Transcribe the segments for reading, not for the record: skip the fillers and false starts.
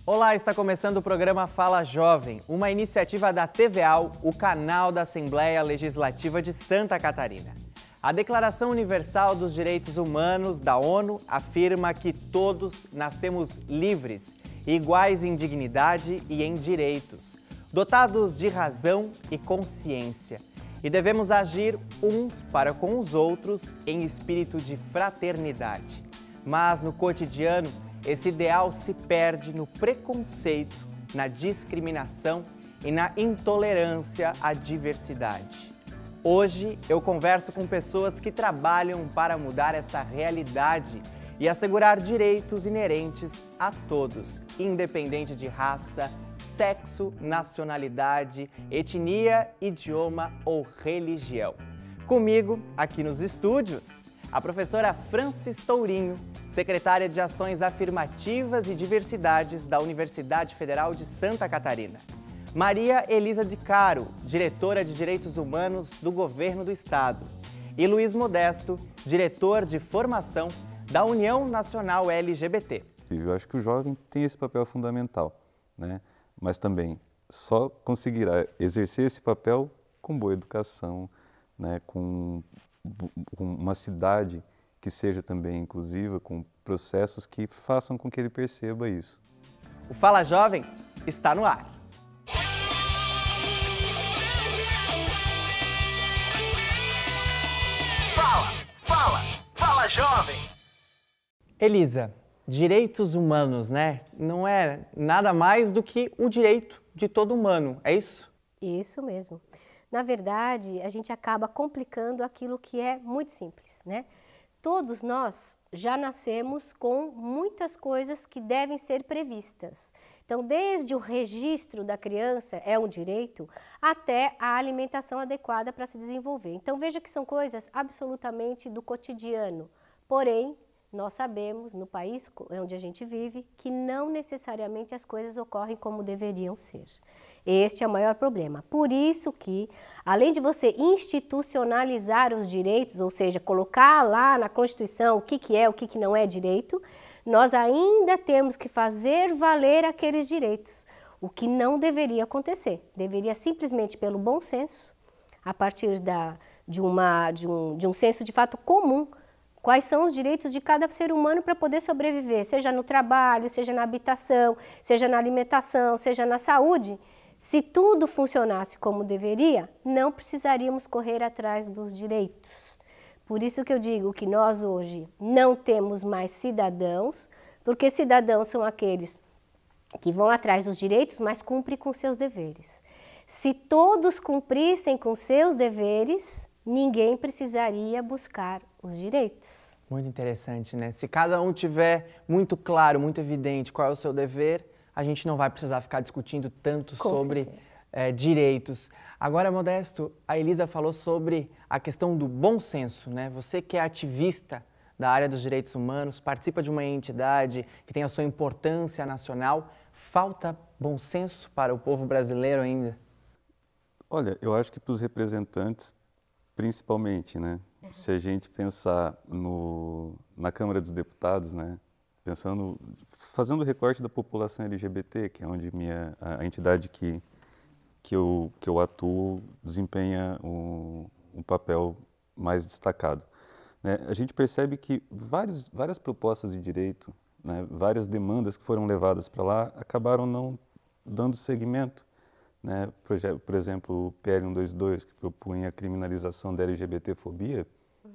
Olá, está começando o programa Fala Jovem, uma iniciativa da TVAL, o canal da Assembleia Legislativa de Santa Catarina. A Declaração Universal dos Direitos Humanos da ONU afirma que todos nascemos livres, iguais em dignidade e em direitos, dotados de razão e consciência, e devemos agir uns para com os outros em espírito de fraternidade. Mas no cotidiano, esse ideal se perde no preconceito, na discriminação e na intolerância à diversidade. Hoje eu converso com pessoas que trabalham para mudar essa realidade e assegurar direitos inerentes a todos, independente de raça, sexo, nacionalidade, etnia, idioma ou religião. Comigo, aqui nos estúdios, a professora Francis Tourinho, secretária de Ações Afirmativas e Diversidades da Universidade Federal de Santa Catarina. Maria Elisa de Caro, diretora de Direitos Humanos do Governo do Estado. E Luiz Modesto, diretor de Formação da União Nacional LGBT. Eu acho que o jovem tem esse papel fundamental, né? Mas também só conseguirá exercer esse papel com boa educação, né? Com uma cidade que seja também inclusiva, com processos que façam com que ele perceba isso. O Fala Jovem está no ar. Fala Jovem! Elisa, direitos humanos, né? Não é nada mais do que o direito de todo humano, é isso? Isso mesmo. Na verdade, a gente acaba complicando aquilo que é muito simples, né? Todos nós já nascemos com muitas coisas que devem ser previstas. Então, desde o registro da criança, é um direito, até a alimentação adequada para se desenvolver. Então, veja que são coisas absolutamente do cotidiano. Porém, nós sabemos, no país onde a gente vive, que não necessariamente as coisas ocorrem como deveriam ser. Este é o maior problema. Por isso que, além de você institucionalizar os direitos, ou seja, colocar lá na Constituição o que é, o que não é direito, nós ainda temos que fazer valer aqueles direitos, o que não deveria acontecer. Deveria simplesmente, pelo bom senso, a partir de um senso de fato comum, quais são os direitos de cada ser humano para poder sobreviver, seja no trabalho, seja na habitação, seja na alimentação, seja na saúde. Se tudo funcionasse como deveria, não precisaríamos correr atrás dos direitos. Por isso que eu digo que nós hoje não temos mais cidadãos, porque cidadãos são aqueles que vão atrás dos direitos, mas cumprem com seus deveres. Se todos cumprissem com seus deveres, ninguém precisaria buscar os direitos. Muito interessante, né? Se cada um tiver muito claro, muito evidente qual é o seu dever, a gente não vai precisar ficar discutindo tanto sobre direitos. Agora, Modesto, a Elisa falou sobre a questão do bom senso, né? Você que é ativista da área dos direitos humanos, participa de uma entidade que tem a sua importância nacional, falta bom senso para o povo brasileiro ainda? Olha, eu acho que para os representantes, principalmente, né? Se a gente pensar na Câmara dos Deputados, né? Fazendo o recorte da população LGBT, que é onde a entidade que eu atuo desempenha um papel mais destacado, né? A gente percebe que várias propostas de direito, né? Várias demandas que foram levadas para lá acabaram não dando seguimento, né? Por exemplo, o PL 122, que propunha a criminalização da LGBTfobia,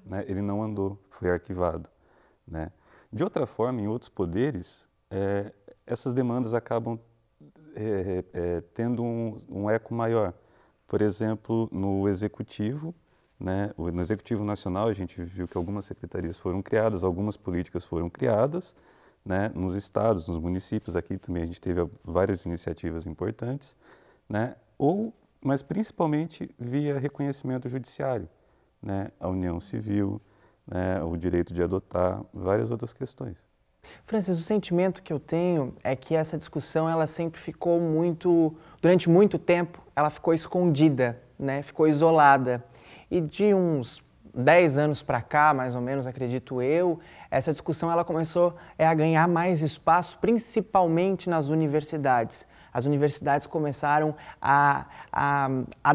né? Ele não andou, foi arquivado, né? De outra forma, em outros poderes, essas demandas acabam tendo um eco maior. Por exemplo, no Executivo, né? No Executivo Nacional, a gente viu que algumas secretarias foram criadas, algumas políticas foram criadas, né? Nos estados, nos municípios, aqui também a gente teve várias iniciativas importantes, né? Mas principalmente via reconhecimento judiciário, né? A união civil, né? O direito de adotar, várias outras questões. Francis, o sentimento que eu tenho é que essa discussão ela sempre ficou durante muito tempo, ela ficou escondida, né? Ficou isolada. E de uns 10 anos para cá, mais ou menos, acredito eu, essa discussão ela começou a ganhar mais espaço, principalmente nas universidades. As universidades começaram a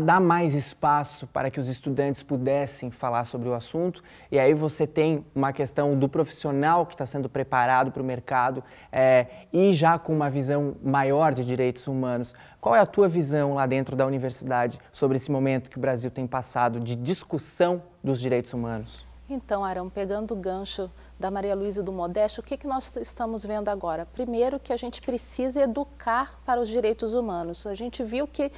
dar mais espaço para que os estudantes pudessem falar sobre o assunto, e aí você tem uma questão do profissional que está sendo preparado para o mercado e já com uma visão maior de direitos humanos. Qual é a tua visão lá dentro da universidade sobre esse momento que o Brasil tem passado de discussão dos direitos humanos? Então, Arão, pegando o gancho da Maria Luísa e do Modesto, o que nós estamos vendo agora? Primeiro, que a gente precisa educar para os direitos humanos. A gente viu que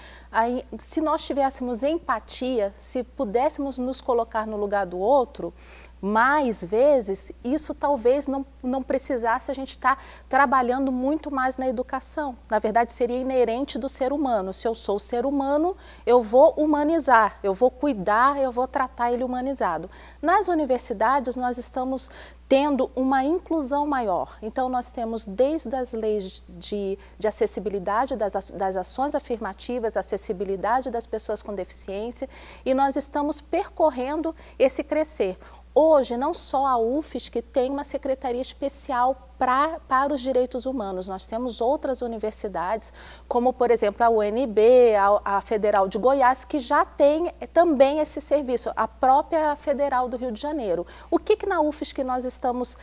se nós tivéssemos empatia, se pudéssemos nos colocar no lugar do outro, mais vezes, isso talvez não precisasse a gente estar trabalhando muito mais na educação. Na verdade, seria inerente do ser humano. Se eu sou ser humano, eu vou humanizar, eu vou cuidar, eu vou tratar ele humanizado. Nas universidades, nós estamos tendo uma inclusão maior. Então, nós temos desde as leis de acessibilidade, das ações afirmativas, acessibilidade das pessoas com deficiência, e nós estamos percorrendo esse crescer. Hoje, não só a UFSC tem uma secretaria especial para os direitos humanos, nós temos outras universidades, como, por exemplo, a UNB, a Federal de Goiás, que já tem também esse serviço, a própria Federal do Rio de Janeiro. O que na UFSC nós estamos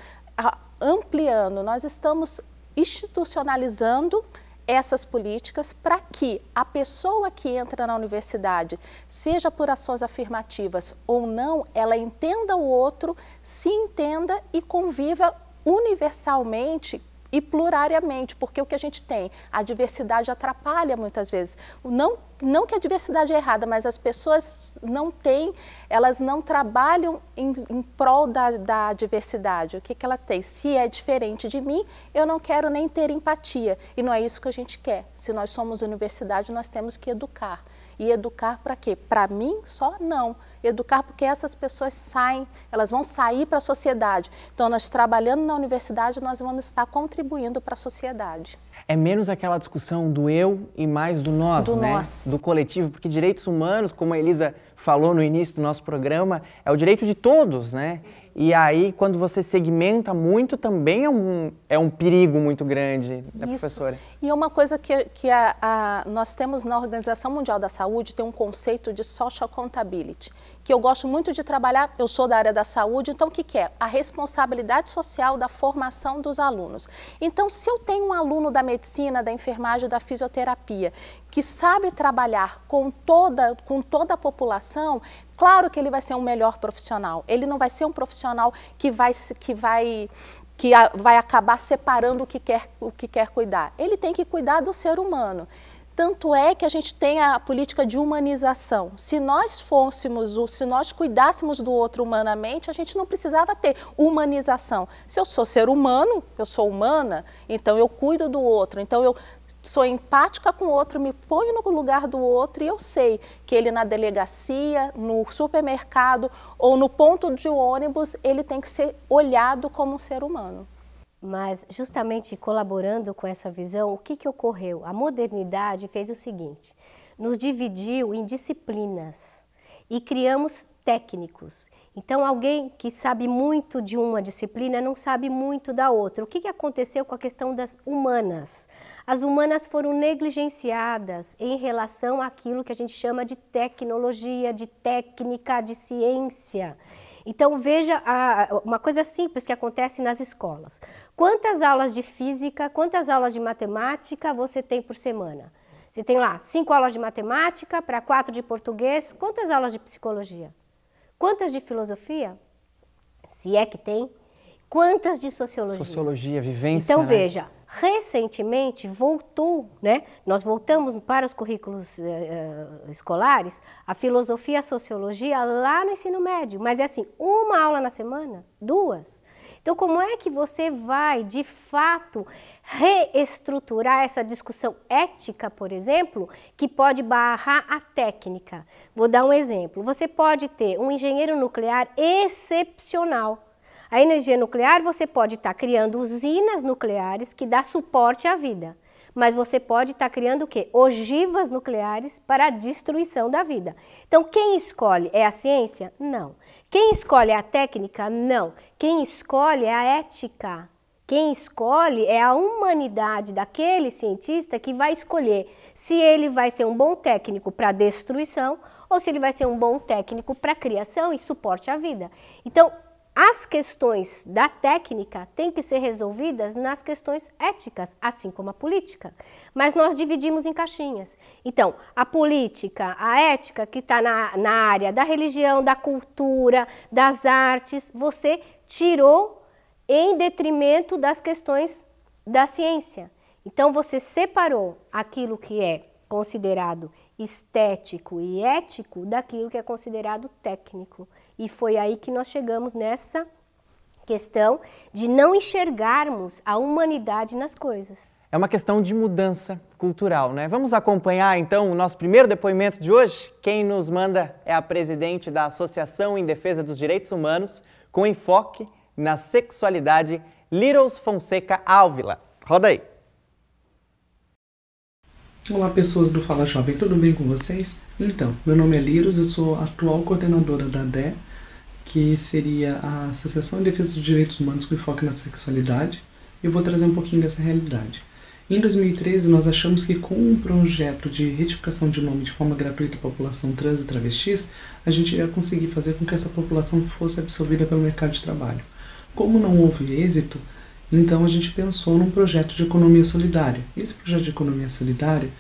ampliando? Nós estamos institucionalizando essas políticas para que a pessoa que entra na universidade, seja por ações afirmativas ou não, ela entenda o outro, se entenda e conviva universalmente e plurariamente, porque o que a gente tem, a diversidade atrapalha muitas vezes. Não que a diversidade é errada, mas as pessoas elas não trabalham em prol da diversidade. O que elas têm? Se é diferente de mim, eu não quero nem ter empatia. E não é isso que a gente quer. Se nós somos universidade, nós temos que educar. E educar para quê? Para mim só? Não. Educar porque essas pessoas elas vão sair para a sociedade. Então, nós trabalhando na universidade, nós vamos estar contribuindo para a sociedade. É menos aquela discussão do eu e mais do nós, nós. Do coletivo, porque direitos humanos, como a Elisa falou no início do nosso programa, é o direito de todos, né? E aí, quando você segmenta muito, também é um perigo muito grande, né, professora? E é uma coisa que nós temos na Organização Mundial da Saúde, tem um conceito de social accountability, que eu gosto muito de trabalhar, eu sou da área da saúde, então o que é? A responsabilidade social da formação dos alunos. Então, se eu tenho um aluno da medicina, da enfermagem, da fisioterapia, que sabe trabalhar com toda a população, claro que ele vai ser um melhor profissional. Ele não vai ser um profissional que vai acabar separando o que quer cuidar. Ele tem que cuidar do ser humano. Tanto é que a gente tem a política de humanização. Se nós cuidássemos do outro humanamente, a gente não precisava ter humanização. Se eu sou ser humano, eu sou humana, então eu cuido do outro, então eu sou empática com o outro, me ponho no lugar do outro e eu sei que ele na delegacia, no supermercado ou no ponto de ônibus, ele tem que ser olhado como um ser humano. Mas, justamente colaborando com essa visão, o que ocorreu? A modernidade fez o seguinte, nos dividiu em disciplinas e criamos técnicos. Então, alguém que sabe muito de uma disciplina não sabe muito da outra. O que aconteceu com a questão das humanas? As humanas foram negligenciadas em relação àquilo que a gente chama de tecnologia, de técnica, de ciência. Então, veja uma coisa simples que acontece nas escolas. Quantas aulas de física, quantas aulas de matemática você tem por semana? Você tem lá 5 aulas de matemática, para 4 de português, quantas aulas de psicologia? Quantas de filosofia? Se é que tem. Quantas de sociologia? Sociologia, vivência. Então, veja, recentemente voltou, né? Nós voltamos para os currículos escolares, a filosofia e a sociologia lá no ensino médio. Mas é assim, uma aula na semana? 2? Então, como é que você vai, de fato, reestruturar essa discussão ética, por exemplo, que pode barrar a técnica? Vou dar um exemplo. Você pode ter um engenheiro nuclear excepcional. A energia nuclear, você pode estar criando usinas nucleares que dão suporte à vida. mas você pode estar criando o quê? Ogivas nucleares para a destruição da vida. Então, quem escolhe é a ciência? Não. Quem escolhe é a técnica? Não. Quem escolhe é a ética. Quem escolhe é a humanidade daquele cientista que vai escolher se ele vai ser um bom técnico para destruição ou se ele vai ser um bom técnico para criação e suporte à vida. Então, as questões da técnica têm que ser resolvidas nas questões éticas, assim como a política. Mas nós dividimos em caixinhas. Então, a política, a ética que está na área da religião, da cultura, das artes, você tirou em detrimento das questões da ciência. Então, você separou aquilo que é considerado estético e ético daquilo que é considerado técnico. E foi aí que nós chegamos nessa questão de não enxergarmos a humanidade nas coisas. É uma questão de mudança cultural, né? Vamos acompanhar, então, o nosso primeiro depoimento de hoje? Quem nos manda é a presidente da Associação em Defesa dos Direitos Humanos, com enfoque na sexualidade, Liros Fonseca Ávila. Roda aí. Olá, pessoas do Fala Jovem, tudo bem com vocês? Então, meu nome é Liros, eu sou a atual coordenadora da ADE, que seria a Associação em Defesa dos Direitos Humanos com enfoque na sexualidade, e eu vou trazer um pouquinho dessa realidade. Em 2013, nós achamos que com um projeto de retificação de nome de forma gratuita à população trans e travestis, a gente ia conseguir fazer com que essa população fosse absorvida pelo mercado de trabalho. Como não houve êxito, então a gente pensou num projeto de economia solidária. Esse projeto de economia solidária,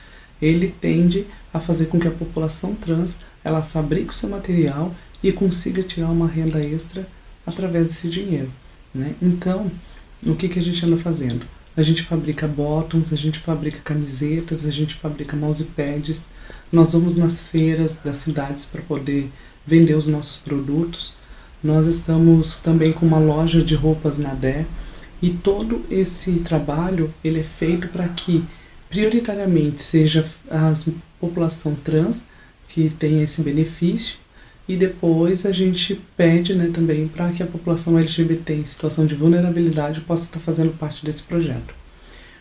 ele tende a fazer com que a população trans, ela fabrique o seu material e consiga tirar uma renda extra através desse dinheiro, né? Então, o que a gente anda fazendo? A gente fabrica bottoms, a gente fabrica camisetas, a gente fabrica mousepads, nós vamos nas feiras das cidades para poder vender os nossos produtos. Nós estamos também com uma loja de roupas na DE, e todo esse trabalho ele é feito para que, prioritariamente, seja a população trans que tenha esse benefício, e depois a gente pede, né, também para que a população LGBT em situação de vulnerabilidade possa estar fazendo parte desse projeto.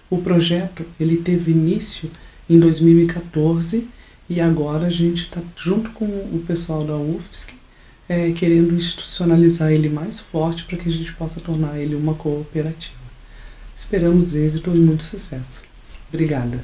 O projeto ele teve início em 2014 e agora a gente está junto com o pessoal da UFSC, querendo institucionalizar ele mais forte para que a gente possa tornar ele uma cooperativa. Esperamos êxito e muito sucesso. Obrigada.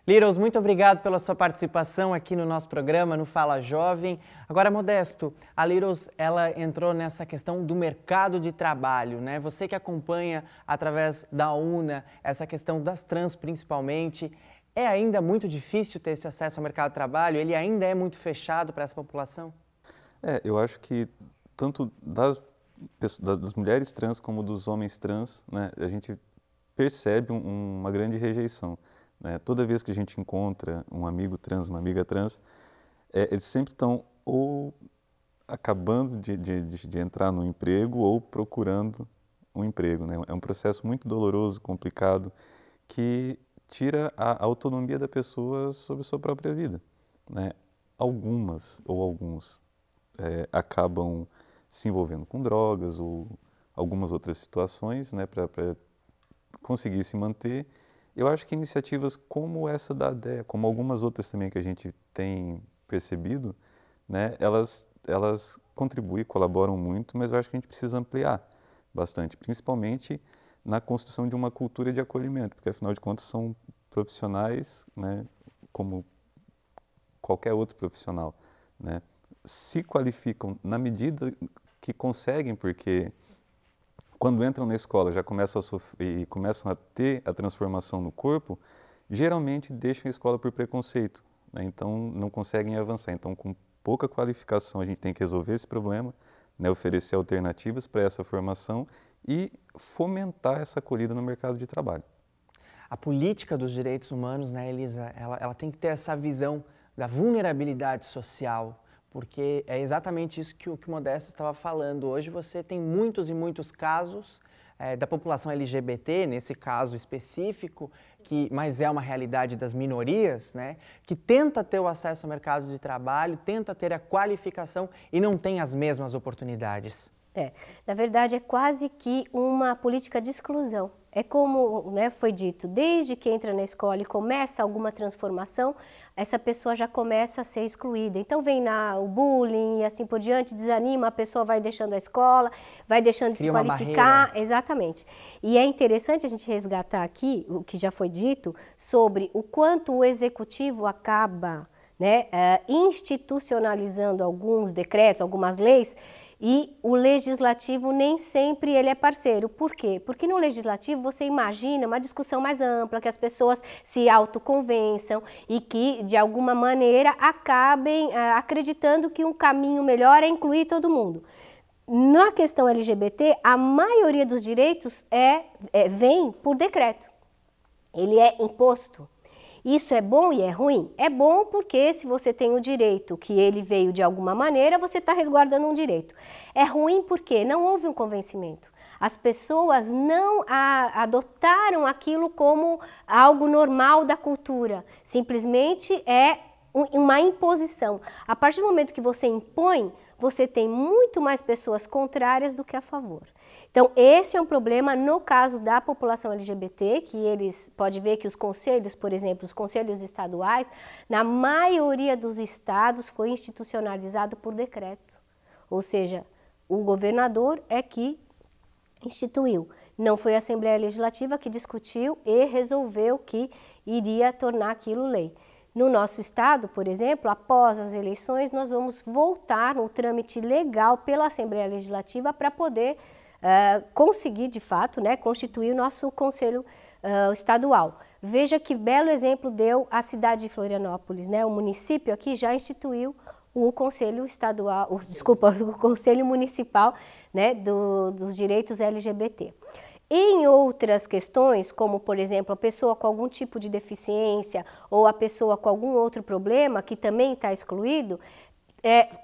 Liros, muito obrigado pela sua participação aqui no nosso programa, no Fala Jovem. Agora, Modesto, a Liros, ela entrou nessa questão do mercado de trabalho, né? Você que acompanha através da UNA essa questão das trans principalmente, é ainda muito difícil ter esse acesso ao mercado de trabalho? Ele ainda é muito fechado para essa população? Eu acho que tanto das mulheres trans como dos homens trans, né, a gente percebe uma grande rejeição, né? Toda vez que a gente encontra um amigo trans, uma amiga trans, eles sempre estão ou acabando de entrar no emprego ou procurando um emprego, né? É um processo muito doloroso, complicado, que tira a autonomia da pessoa sobre a sua própria vida, né? Algumas ou alguns acabam se envolvendo com drogas ou algumas outras situações, né, para conseguir se manter. Eu acho que iniciativas como essa da ADE, como algumas outras também que a gente tem percebido, né, elas contribuem, colaboram muito, mas eu acho que a gente precisa ampliar bastante, principalmente na construção de uma cultura de acolhimento, porque afinal de contas são profissionais, né, como qualquer outro profissional, né, se qualificam na medida que conseguem, porque quando entram na escola já começam a sofrer e começam a ter a transformação no corpo, geralmente deixam a escola por preconceito, né, então não conseguem avançar. Então, com pouca qualificação, a gente tem que resolver esse problema, né, oferecer alternativas para essa formação e fomentar essa acolhida no mercado de trabalho. A política dos direitos humanos, né, Elisa, ela tem que ter essa visão da vulnerabilidade social, porque é exatamente isso que o Modesto estava falando. Hoje você tem muitos e muitos casos da população LGBT, nesse caso específico, mas é uma realidade das minorias, né, que tenta ter o acesso ao mercado de trabalho, tenta ter a qualificação e não tem as mesmas oportunidades. Na verdade, é quase que uma política de exclusão. É como, né, foi dito, desde que entra na escola e começa alguma transformação, essa pessoa já começa a ser excluída. Então vem o bullying e assim por diante, desanima, a pessoa vai deixando a escola, vai deixando de se qualificar. Exatamente. E é interessante a gente resgatar aqui o que já foi dito sobre o quanto o executivo acaba, né, institucionalizando alguns decretos, algumas leis, e o legislativo nem sempre ele é parceiro. Por quê? Porque no legislativo você imagina uma discussão mais ampla, que as pessoas se autoconvençam e que, de alguma maneira, acabem acreditando que um caminho melhor é incluir todo mundo. Na questão LGBT, a maioria dos direitos vem por decreto. Ele é imposto. Isso é bom e é ruim? É bom porque se você tem o direito que ele veio de alguma maneira, você está resguardando um direito. É ruim porque não houve um convencimento. As pessoas não adotaram aquilo como algo normal da cultura. Simplesmente é uma imposição. A partir do momento que você impõe, você tem muito mais pessoas contrárias do que a favor. Então, esse é um problema no caso da população LGBT, que eles podem ver que os conselhos, por exemplo, os conselhos estaduais, na maioria dos estados foi institucionalizado por decreto. Ou seja, o governador é que instituiu. Não foi a Assembleia Legislativa que discutiu e resolveu que iria tornar aquilo lei. No nosso estado, por exemplo, após as eleições, nós vamos voltar no trâmite legal pela Assembleia Legislativa para poder conseguir, de fato, né, constituir o nosso Conselho Estadual. Veja que belo exemplo deu a cidade de Florianópolis, né? O município aqui já instituiu o Conselho Estadual, o Conselho Municipal, né, dos direitos LGBT. Em outras questões, como, por exemplo, a pessoa com algum tipo de deficiência ou a pessoa com algum outro problema que também está excluído,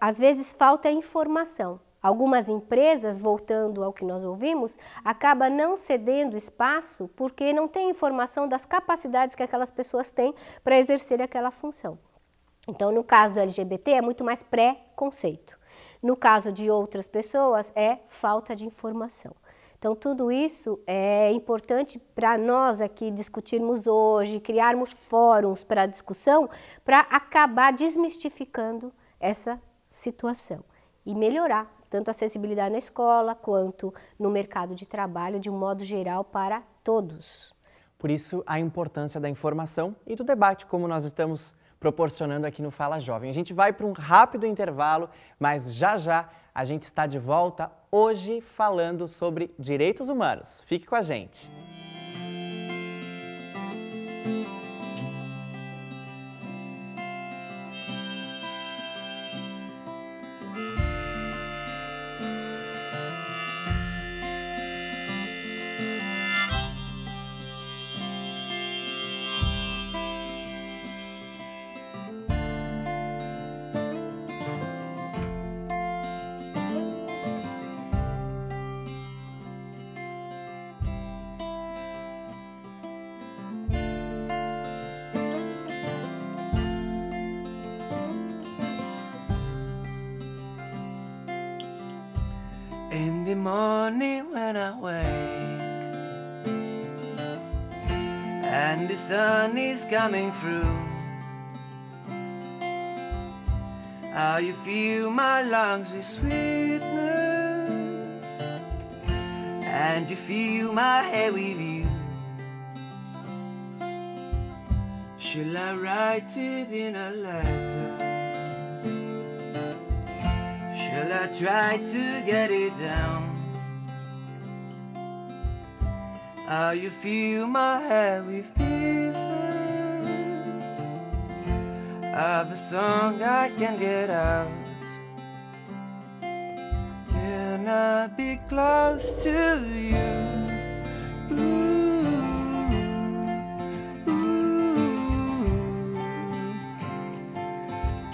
às vezes falta informação. Algumas empresas, voltando ao que nós ouvimos, acabam não cedendo espaço porque não tem informação das capacidades que aquelas pessoas têm para exercer aquela função. Então, no caso do LGBT, é muito mais pré-conceito. No caso de outras pessoas, é falta de informação. Então, tudo isso é importante para nós aqui discutirmos hoje, criarmos fóruns para discussão, para acabar desmistificando essa situação e melhorar tanto a acessibilidade na escola quanto no mercado de trabalho, de um modo geral, para todos. Por isso, a importância da informação e do debate, como nós estamos proporcionando aqui no Fala Jovem. A gente vai para um rápido intervalo, mas já a gente está de volta hoje falando sobre direitos humanos. Fique com a gente. In the morning when I wake and the sun is coming through, how you fill my lungs with sweetness and you fill my head with you. Shall I write it in a letter? Shall I try to get it down? How you fill my head with pieces of a song I can't get out. Can I be close to you?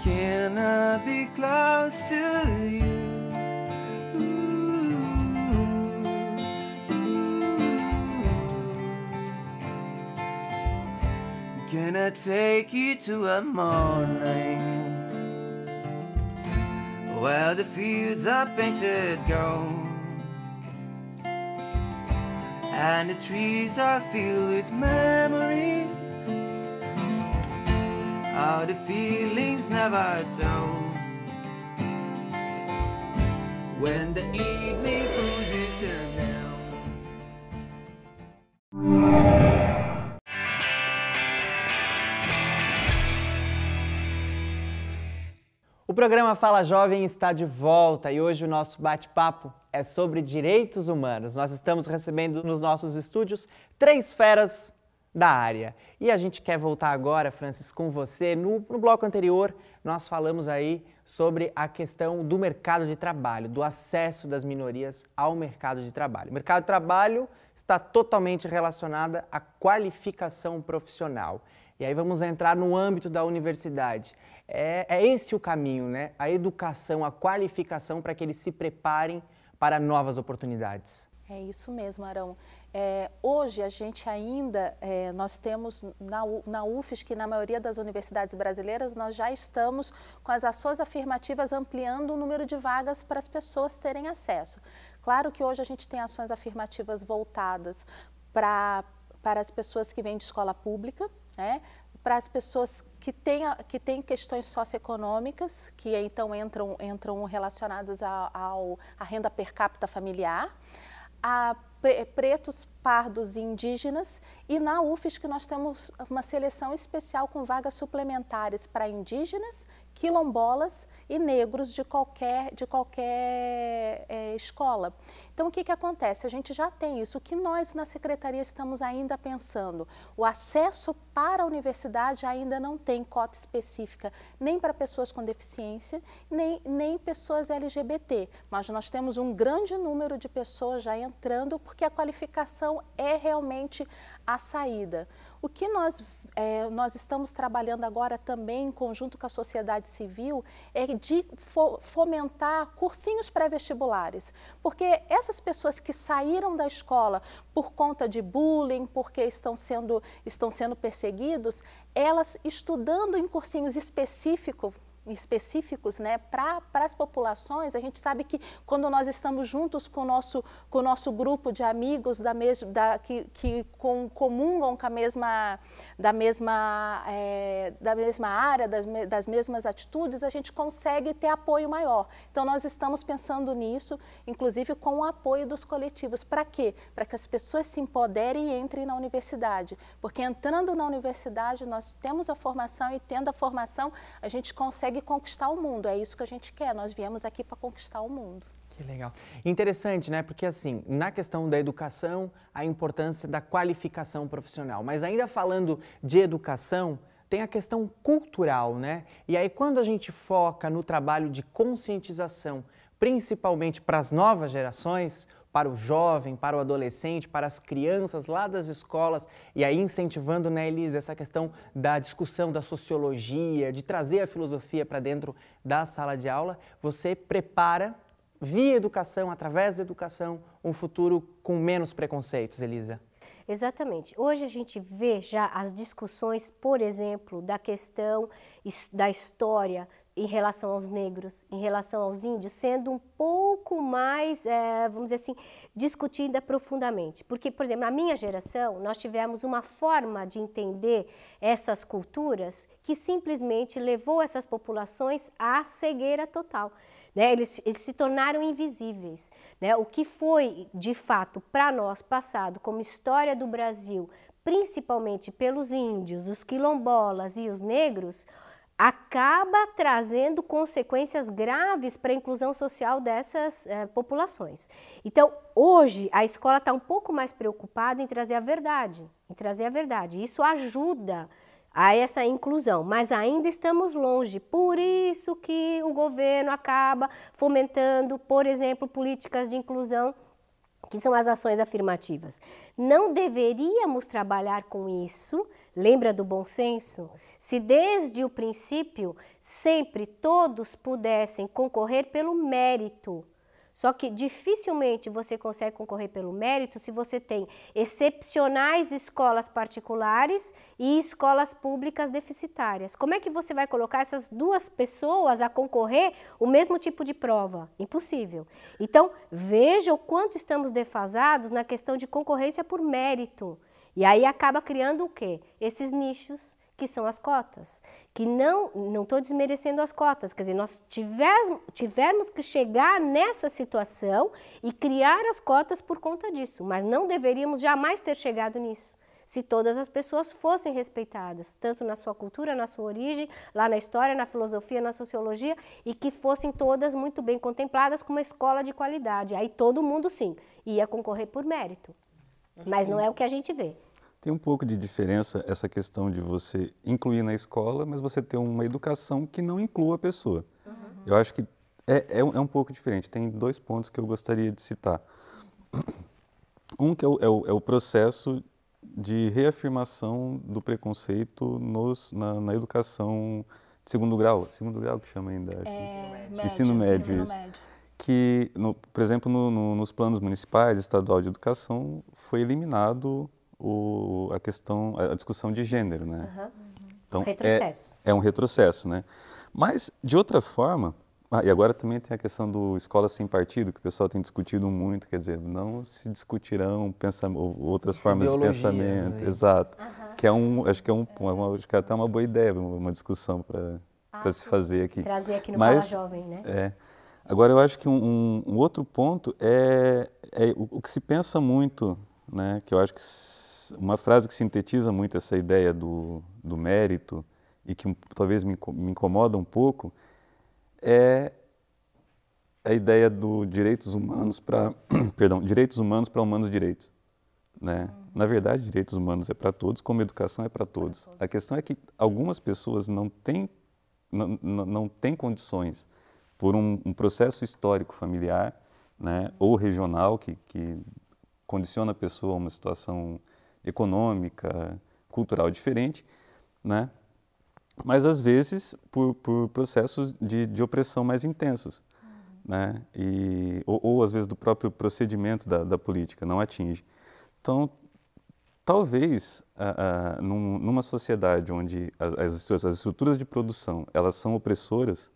Can I be close to you? Can I take you to a morning where the fields are painted gold and the trees are filled with memories of the feelings never told. When the evening cruises in down. O programa Fala Jovem está de volta e hoje o nosso bate-papo é sobre direitos humanos. Nós estamos recebendo nos nossos estúdios 3 feras da área. E a gente quer voltar agora, Francis, com você. No bloco anterior, nós falamos aí sobre a questão do mercado de trabalho, do acesso das minorias ao mercado de trabalho. O mercado de trabalho está totalmente relacionado à qualificação profissional. E aí vamos entrar no âmbito da universidade. É esse o caminho, né? A educação, a qualificação para que eles se preparem para novas oportunidades. É isso mesmo, Arão. Hoje a gente ainda, nós temos na UFSC, que na maioria das universidades brasileiras, nós já estamos com as ações afirmativas ampliando o número de vagas para as pessoas terem acesso. Claro que hoje a gente tem ações afirmativas voltadas para as pessoas que vêm de escola pública, né? Para as pessoas que têm questões socioeconômicas, que então entram relacionadas à renda per capita familiar, a pretos, pardos e indígenas, e na UFSC nós temos uma seleção especial com vagas suplementares para indígenas, quilombolas e negros de qualquer escola. Então, o que acontece? A gente já tem isso. O que nós, na Secretaria, estamos ainda pensando? O acesso para a universidade ainda não tem cota específica, nem para pessoas com deficiência, nem pessoas LGBT. Mas nós temos um grande número de pessoas já entrando, porque a qualificação é realmente a saída. O que nós estamos trabalhando agora também, em conjunto com a sociedade civil, é de fomentar cursinhos pré-vestibulares, porque essas pessoas que saíram da escola por conta de bullying, porque estão sendo perseguidos, elas estudando em cursinhos específicos, né, para as populações, a gente sabe que quando nós estamos juntos com o nosso grupo de amigos que comungam com da mesma área, das mesmas atitudes, a gente consegue ter apoio maior. Então nós estamos pensando nisso, inclusive com o apoio dos coletivos. Para quê? Para que as pessoas se empoderem e entrem na universidade, porque entrando na universidade nós temos a formação e tendo a formação a gente consegue conquistar o mundo. É isso que a gente quer. Nós viemos aqui para conquistar o mundo. Que legal. Interessante, né? Porque assim, na questão da educação, a importância da qualificação profissional. Mas ainda falando de educação, tem a questão cultural, né? E aí quando a gente foca no trabalho de conscientização, principalmente para as novas gerações, para o jovem, para o adolescente, para as crianças lá das escolas, e aí incentivando, né, Elisa, essa questão da discussão da sociologia, de trazer a filosofia para dentro da sala de aula, você prepara, via educação, através da educação, um futuro com menos preconceitos, Elisa. Exatamente. Hoje a gente vê já as discussões, por exemplo, da questão da história em relação aos negros, em relação aos índios, sendo um pouco mais, vamos dizer assim, discutida profundamente. Porque, por exemplo, na minha geração, nós tivemos uma forma de entender essas culturas que simplesmente levou essas populações à cegueira total. Né? Eles se tornaram invisíveis. Né? O que foi, de fato, para nós passado como história do Brasil, principalmente pelos índios, os quilombolas e os negros, acaba trazendo consequências graves para a inclusão social dessas populações. Então, hoje, a escola está um pouco mais preocupada em trazer a verdade, Isso ajuda a essa inclusão, mas ainda estamos longe. Por isso que o governo acaba fomentando, por exemplo, políticas de inclusão, que são as ações afirmativas. Não deveríamos trabalhar com isso, lembra do bom senso? Se desde o princípio sempre todos pudessem concorrer pelo mérito, Só que dificilmente você consegue concorrer pelo mérito se você tem excepcionais escolas particulares e escolas públicas deficitárias. Como é que você vai colocar essas duas pessoas a concorrer o mesmo tipo de prova? Impossível. Então, veja o quanto estamos defasados na questão de concorrência por mérito. E aí acaba criando o quê? Esses nichos, que são as cotas, que não estou desmerecendo as cotas, quer dizer, nós tivemos que chegar nessa situação e criar as cotas por conta disso, mas não deveríamos jamais ter chegado nisso, se todas as pessoas fossem respeitadas, tanto na sua cultura, na sua origem, lá na história, na filosofia, na sociologia, e que fossem todas muito bem contempladas como uma escola de qualidade. Aí todo mundo, sim, ia concorrer por mérito, mas não é o que a gente vê. Tem um pouco de diferença essa questão de você incluir na escola, mas você ter uma educação que não inclua a pessoa. Eu acho que é um pouco diferente. Tem 2 pontos que eu gostaria de citar. Um que é o processo de reafirmação do preconceito na educação de segundo grau que chama ainda? Ensino médio. Que, por exemplo, nos planos municipais, estadual de educação, foi eliminado a discussão de gênero, né? Então, retrocesso. É um retrocesso, né? Mas, de outra forma, e agora também tem a questão do escola sem partido, que o pessoal tem discutido muito, quer dizer, não se discutirão outras formas de pensamento, exato, que acho que é até uma boa ideia, uma discussão para se fazer aqui. Trazer aqui no Fala Jovem, né? Agora, eu acho que um outro ponto é o que se pensa muito, né, que eu acho que uma frase que sintetiza muito essa ideia do mérito e que talvez me incomoda um pouco é a ideia do direitos humanos para direitos humanos para humanos direitos, né? Na verdade, direitos humanos é para todos, como educação é para todos. A questão é que algumas pessoas não têm condições por um processo histórico familiar, né, ou regional que condiciona a pessoa a uma situação econômica, cultural diferente, né? Mas às vezes por processos de opressão mais intensos, né? Ou às vezes do próprio procedimento da política, não atinge. Então, talvez numa sociedade onde as estruturas de produção elas são opressoras,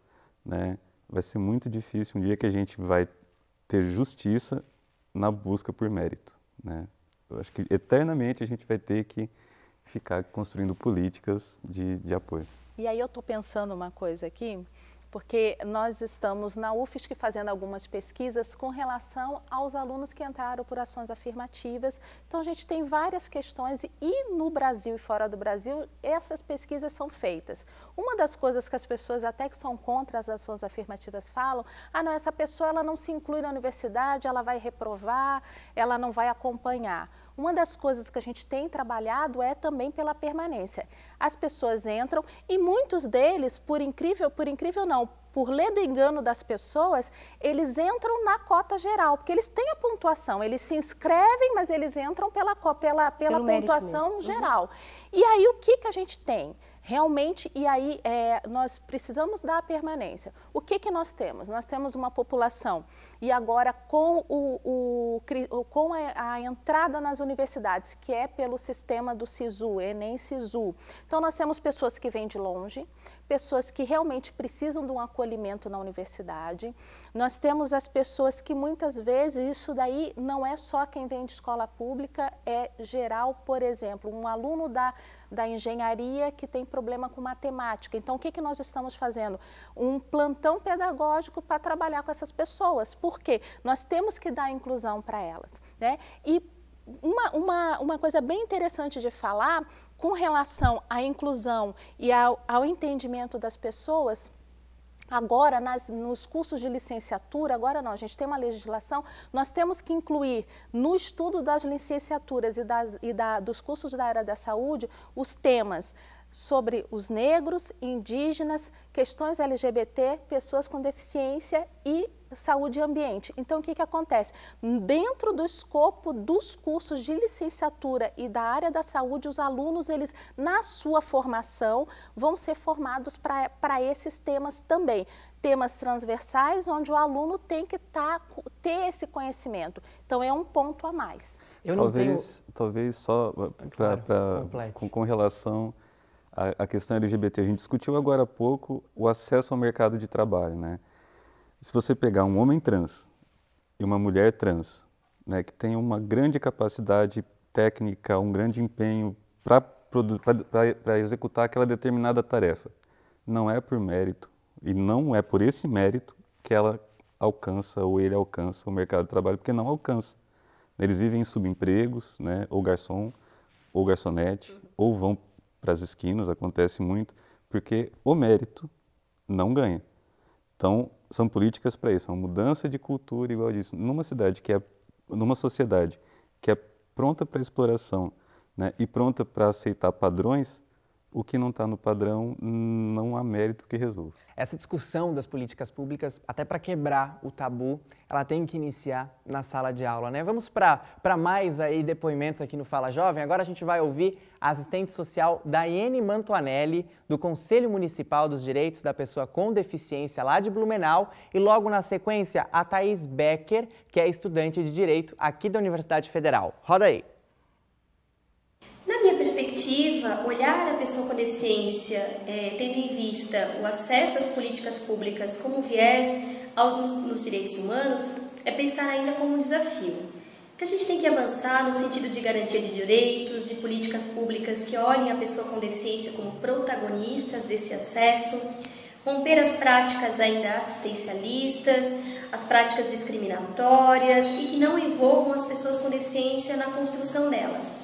né, vai ser muito difícil um dia que a gente vai ter justiça na busca por mérito, né? Eu acho que eternamente a gente vai ter que ficar construindo políticas de apoio. E aí eu estou pensando uma coisa aqui, porque nós estamos na UFSC fazendo algumas pesquisas com relação aos alunos que entraram por ações afirmativas. Então a gente tem várias questões e no Brasil e fora do Brasil essas pesquisas são feitas. Uma das coisas que as pessoas até que são contra as ações afirmativas falam, não, essa pessoa ela não se inclui na universidade, ela vai reprovar, ela não vai acompanhar. Uma das coisas que a gente tem trabalhado é também pela permanência. As pessoas entram e muitos deles, por incrível não, por lei do engano das pessoas, eles entram na cota geral, porque eles têm a pontuação, eles se inscrevem, mas eles entram pela pontuação geral. E aí o que a gente tem? Realmente, e aí nós precisamos da permanência. O que nós temos? Nós temos uma população, e agora com a entrada nas universidades, que é pelo sistema do SISU, Enem SISU. Então nós temos pessoas que vêm de longe, pessoas que realmente precisam de um acolhimento na universidade. Nós temos as pessoas que muitas vezes, isso daí não é só quem vem de escola pública, é geral, por exemplo, um aluno da engenharia que tem problema com matemática. Então, o que nós estamos fazendo? Um plantão pedagógico para trabalhar com essas pessoas. Por quê? Nós temos que dar inclusão para elas, né? E uma coisa bem interessante de falar com relação à inclusão e ao entendimento das pessoas. Agora, nos cursos de licenciatura, agora não, a gente tem uma legislação, nós temos que incluir no estudo das licenciaturas dos cursos da área da saúde os temas sobre os negros, indígenas, questões LGBT, pessoas com deficiência e saúde e ambiente. Então, o que acontece? Dentro do escopo dos cursos de licenciatura e da área da saúde, os alunos, eles, na sua formação, vão ser formados para esses temas também. temas transversais onde o aluno tem que ter esse conhecimento. Então, é um ponto a mais. Talvez só com relação à questão LGBT. A gente discutiu agora há pouco o acesso ao mercado de trabalho, né? Se você pegar um homem trans e uma mulher trans, né, que tem uma grande capacidade técnica, um grande empenho para executar aquela determinada tarefa, não é por mérito e não é por esse mérito que ela alcança ou ele alcança o mercado de trabalho, porque não alcança. Eles vivem em subempregos, né, ou garçom, ou garçonete, ou vão para as esquinas, acontece muito, porque o mérito não ganha. Então, são políticas para isso, uma mudança de cultura, igual disso. Numa sociedade que é pronta para exploração, né, e pronta para aceitar padrões, o que não está no padrão não há mérito que resolva. Essa discussão das políticas públicas, até para quebrar o tabu, ela tem que iniciar na sala de aula, né? Vamos para mais aí depoimentos aqui no Fala Jovem. Agora a gente vai ouvir a assistente social Daiane Mantuanelli, do Conselho Municipal dos Direitos da Pessoa com Deficiência lá de Blumenau, e logo na sequência a Thaís Becker, que é estudante de Direito aqui da Universidade Federal. Roda aí! Na minha perspectiva, olhar a pessoa com deficiência, tendo em vista o acesso às políticas públicas como viés nos direitos humanos, é pensar ainda como um desafio. Que a gente tem que avançar no sentido de garantia de direitos, de políticas públicas que olhem a pessoa com deficiência como protagonistas desse acesso, romper as práticas ainda assistencialistas, as práticas discriminatórias e que não envolvam as pessoas com deficiência na construção delas.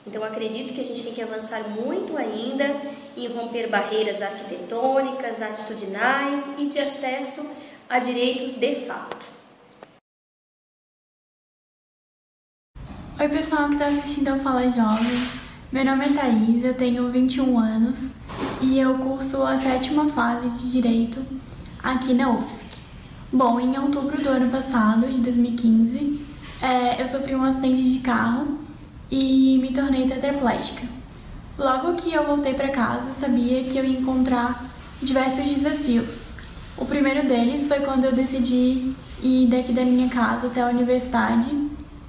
Então, acredito que a gente tem que avançar muito ainda em romper barreiras arquitetônicas, atitudinais e de acesso a direitos de fato. Oi, pessoal que está assistindo ao Fala Jovem. Meu nome é Thaís, eu tenho 21 anos e eu curso a 7ª fase de Direito aqui na UFSC. Bom, em outubro do ano passado, de 2015, eu sofri um acidente de carro e me tornei tetraplégica. Logo que eu voltei para casa, eu sabia que eu ia encontrar diversos desafios. O primeiro deles foi quando eu decidi ir daqui da minha casa até a universidade,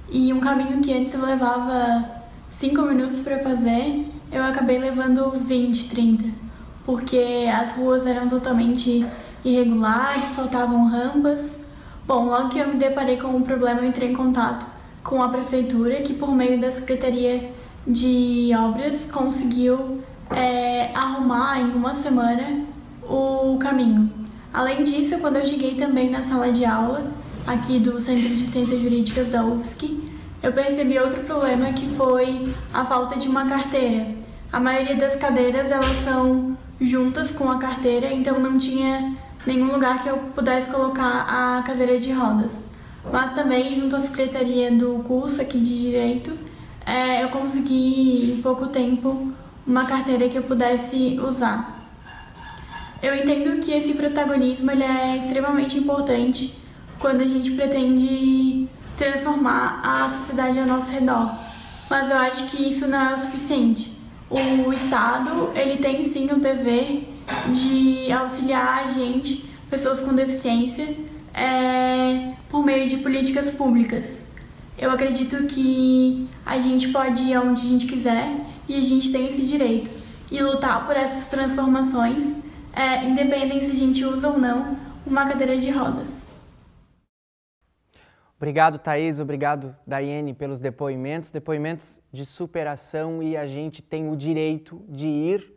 e um caminho que antes eu levava 5 minutos para fazer, eu acabei levando 20, 30, porque as ruas eram totalmente irregulares, faltavam rampas. Bom, logo que eu me deparei com um problema, eu entrei em contato com a prefeitura, que por meio da Secretaria de Obras conseguiu arrumar em uma semana o caminho. Além disso, quando eu cheguei também na sala de aula, aqui do Centro de Ciências Jurídicas da UFSC, eu percebi outro problema, que foi a falta de uma carteira. A maioria das cadeiras, elas são juntas com a carteira, então não tinha nenhum lugar que eu pudesse colocar a cadeira de rodas. Mas também, junto à secretaria do curso aqui de Direito, eu consegui, em pouco tempo, uma carteira que eu pudesse usar. Eu entendo que esse protagonismo ele é extremamente importante quando a gente pretende transformar a sociedade ao nosso redor. Mas eu acho que isso não é o suficiente. O Estado, ele tem sim o dever de auxiliar a gente, pessoas com deficiência, por meio de políticas públicas. Eu acredito que a gente pode ir aonde a gente quiser e a gente tem esse direito. E lutar por essas transformações, independente se a gente usa ou não uma cadeira de rodas. Obrigado, Thaís, obrigado, Daiane, pelos depoimentos de superação, e a gente tem o direito de ir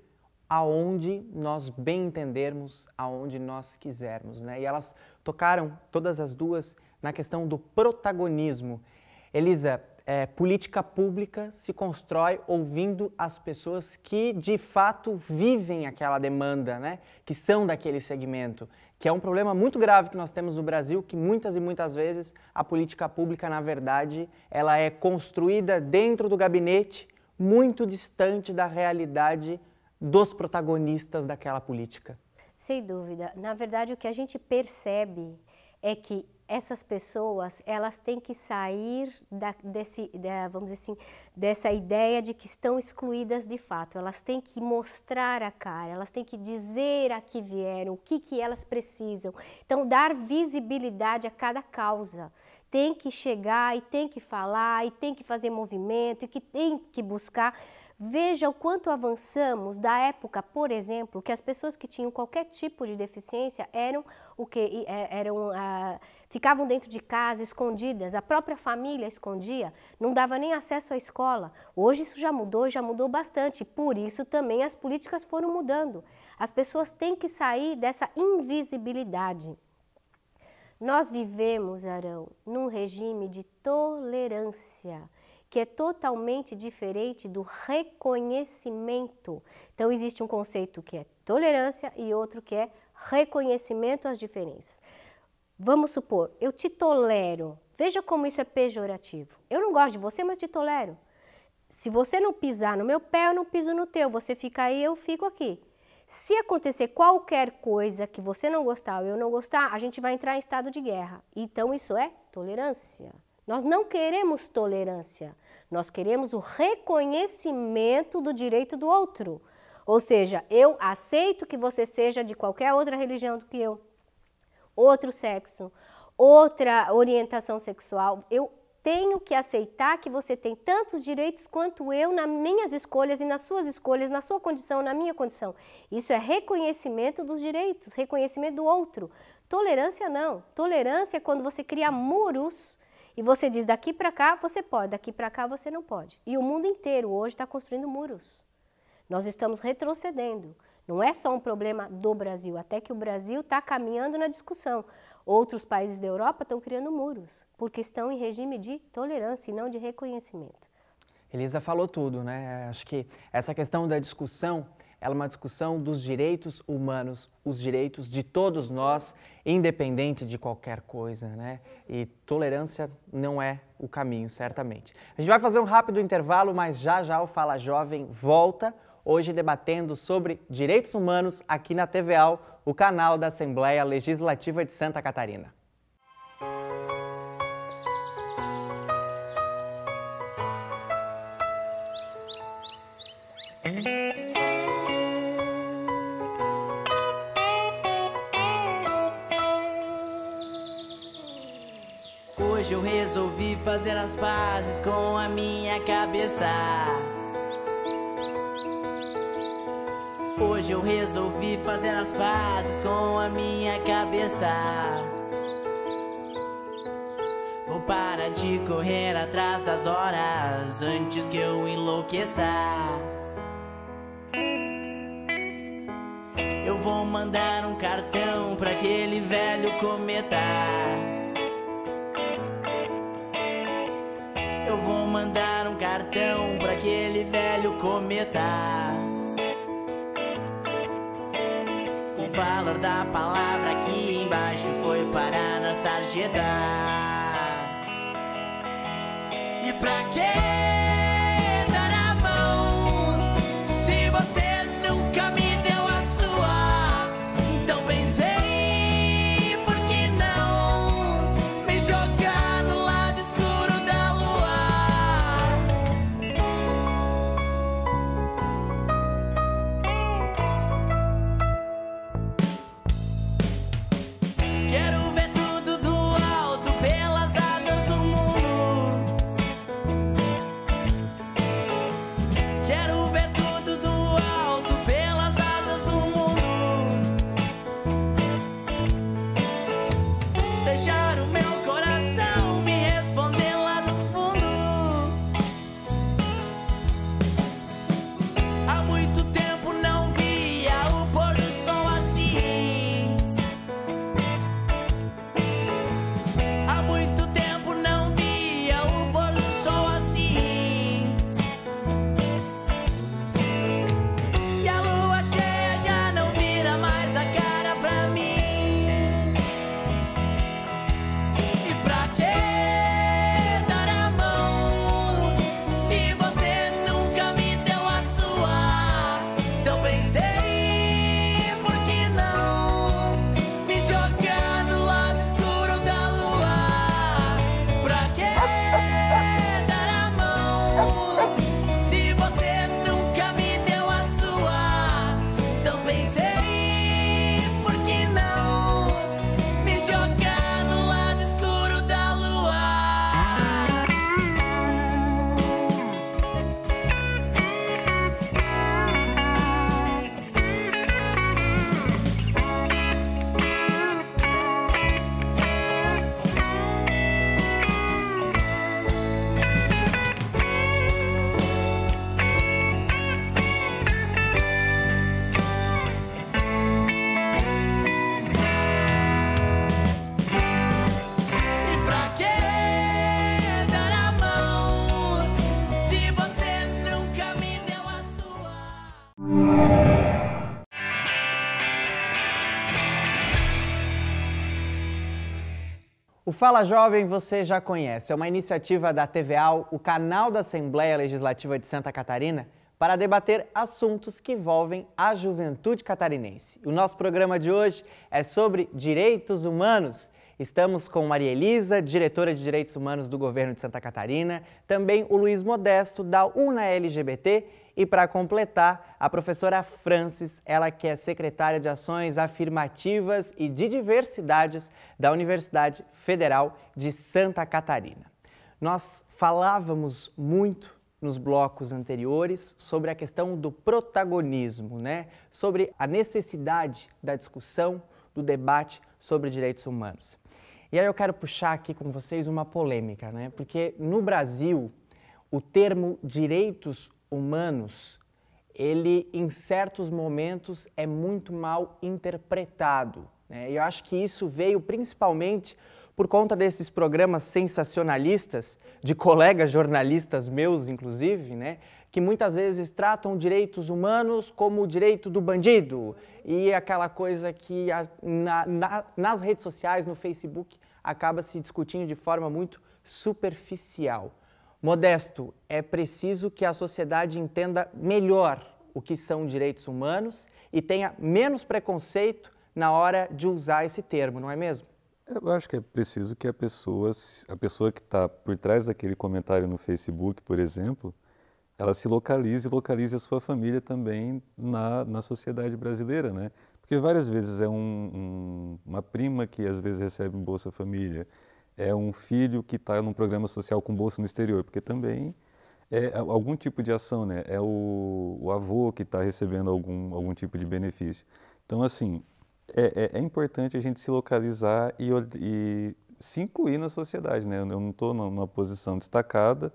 aonde nós bem entendermos, aonde nós quisermos, né? E elas tocaram, todas as duas, na questão do protagonismo. Elisa, política pública se constrói ouvindo as pessoas que, de fato, vivem aquela demanda, né? Que são daquele segmento, que é um problema muito grave que nós temos no Brasil, que muitas e muitas vezes a política pública, na verdade, ela é construída dentro do gabinete, muito distante da realidade dos protagonistas daquela política. Sem dúvida. Na verdade, o que a gente percebe é que essas pessoas, elas têm que sair vamos dizer assim, dessa ideia de que estão excluídas de fato. Elas têm que mostrar a cara, elas têm que dizer a que vieram, o que elas precisam. Então, dar visibilidade a cada causa. Tem que chegar e tem que falar e tem que fazer movimento e que tem que buscar. Veja o quanto avançamos da época, por exemplo, que as pessoas que tinham qualquer tipo de deficiência ficavam dentro de casa, escondidas, a própria família escondia, não dava nem acesso à escola. Hoje isso já mudou bastante, por isso também as políticas foram mudando. As pessoas têm que sair dessa invisibilidade. Nós vivemos, Arão, num regime de tolerância, que é totalmente diferente do reconhecimento. Então, existe um conceito que é tolerância e outro que é reconhecimento às diferenças. Vamos supor, eu te tolero. Veja como isso é pejorativo. Eu não gosto de você, mas te tolero. Se você não pisar no meu pé, eu não piso no teu. Você fica aí, eu fico aqui. Se acontecer qualquer coisa que você não gostar ou eu não gostar, a gente vai entrar em estado de guerra. Então, isso é tolerância. Nós não queremos tolerância, nós queremos o reconhecimento do direito do outro. Ou seja, eu aceito que você seja de qualquer outra religião do que eu, outro sexo, outra orientação sexual. Eu tenho que aceitar que você tem tantos direitos quanto eu nas minhas escolhas e nas suas escolhas, na sua condição, na minha condição. Isso é reconhecimento dos direitos, reconhecimento do outro. Tolerância não. Tolerância é quando você cria muros e você diz daqui para cá você pode, daqui para cá você não pode. E o mundo inteiro hoje está construindo muros. Nós estamos retrocedendo. Não é só um problema do Brasil, até que o Brasil está caminhando na discussão. Outros países da Europa estão criando muros, porque estão em regime de tolerância e não de reconhecimento. Elisa falou tudo, né? Acho que essa questão da discussão, ela é uma discussão dos direitos humanos, os direitos de todos nós, independente de qualquer coisa, né? E tolerância não é o caminho, certamente. A gente vai fazer um rápido intervalo, mas já o Fala Jovem volta, hoje debatendo sobre direitos humanos aqui na TVAL, o canal da Assembleia Legislativa de Santa Catarina. Hoje eu resolvi fazer as pazes com a minha cabeça. Hoje eu resolvi fazer as pazes com a minha cabeça. Vou parar de correr atrás das horas antes que eu enlouqueça. Eu vou mandar um cartão pra aquele velho cometa. Eu vou mandar um cartão pra aquele velho cometa. O valor da palavra aqui embaixo foi parar na sarjeta. E pra que dar a mão se você nunca me deu a sua? Então pensei, por que não me jogar no lado escuro da lua? Quero ver tudo do alto pelas asas do mundo. O Fala Jovem você já conhece, é uma iniciativa da TVAL, o canal da Assembleia Legislativa de Santa Catarina, para debater assuntos que envolvem a juventude catarinense. O nosso programa de hoje é sobre direitos humanos. Estamos com Maria Elisa, diretora de Direitos Humanos do Governo de Santa Catarina, também o Luiz Modesto, da UNA-LGBT, e para completar, a professora Francis, ela que é secretária de Ações Afirmativas e de Diversidades da Universidade Federal de Santa Catarina. Nós falávamos muito nos blocos anteriores sobre a questão do protagonismo, né? Sobre a necessidade da discussão, do debate sobre direitos humanos. E aí eu quero puxar aqui com vocês uma polêmica, né? Porque no Brasil, o termo direitos humanos, ele em certos momentos é muito mal interpretado, né? E eu acho que isso veio principalmente por conta desses programas sensacionalistas, de colegas jornalistas meus, inclusive, né, que muitas vezes tratam direitos humanos como o direito do bandido. E aquela coisa que nas redes sociais, no Facebook, acaba se discutindo de forma muito superficial. Modesto, é preciso que a sociedade entenda melhor o que são direitos humanos e tenha menos preconceito na hora de usar esse termo, não é mesmo? Eu acho que é preciso que a pessoa que está por trás daquele comentário no Facebook, por exemplo, ela se localize a sua família também na sociedade brasileira, né? Porque várias vezes é uma prima que às vezes recebe um Bolsa Família, é um filho que está num programa social com bolsa no exterior, porque também é algum tipo de ação, né? É o avô que está recebendo algum tipo de benefício. Então, assim, é importante a gente se localizar e se incluir na sociedade, né? Eu não estou numa posição destacada,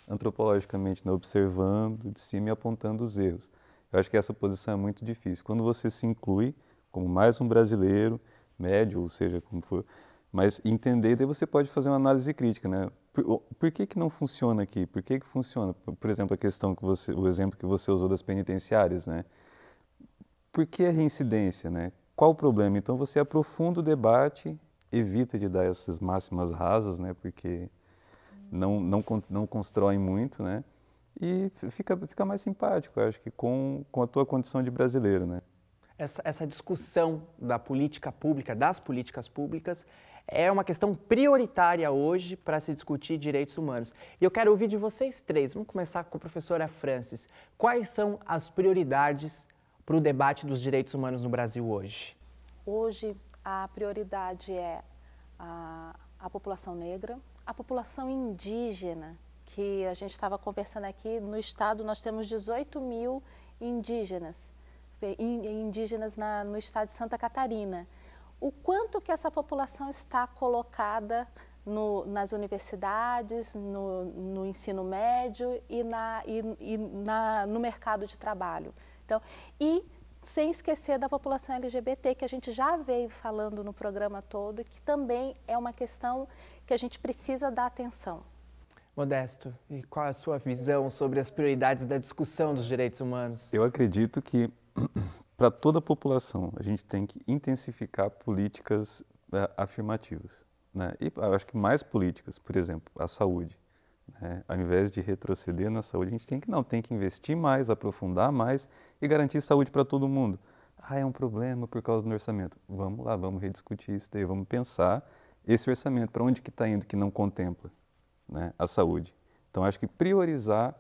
antropologicamente, né? Observando de cima e apontando os erros. Eu acho que essa posição é muito difícil. Quando você se inclui como mais um brasileiro, médio, ou seja, como for, mas entender, daí você pode fazer uma análise crítica, né? Por que não funciona aqui? Por que funciona? Por exemplo, o exemplo que você usou das penitenciárias, né? Por que a reincidência, né? Qual o problema? Então você aprofunda o debate, evita de dar essas máximas rasas, né? Porque não constroem muito, né? E fica mais simpático, eu acho que com a tua condição de brasileiro, né? Essa discussão da política pública, das políticas públicas, é uma questão prioritária hoje para se discutir direitos humanos. E eu quero ouvir de vocês três. Vamos começar com a professora Francis. Quais são as prioridades para o debate dos direitos humanos no Brasil hoje? Hoje, a prioridade é a população negra, a população indígena, que a gente estava conversando aqui, no estado nós temos 18 mil indígenas no estado de Santa Catarina. O quanto que essa população está colocada nas universidades, no ensino médio e no mercado de trabalho. Então, e sem esquecer da população LGBT, que a gente já veio falando no programa todo, que também é uma questão que a gente precisa dar atenção. Modesto, e qual a sua visão sobre as prioridades da discussão dos direitos humanos? Eu acredito que, para toda a população, a gente tem que intensificar políticas afirmativas, né? E eu acho que mais políticas, por exemplo, a saúde. Ao invés de retroceder na saúde, a gente tem que investir mais, aprofundar mais e garantir saúde para todo mundo. É um problema por causa do orçamento. Vamos lá, vamos rediscutir isso daí, vamos pensar esse orçamento, para onde que está indo que não contempla, né, a saúde. Então, acho que priorizar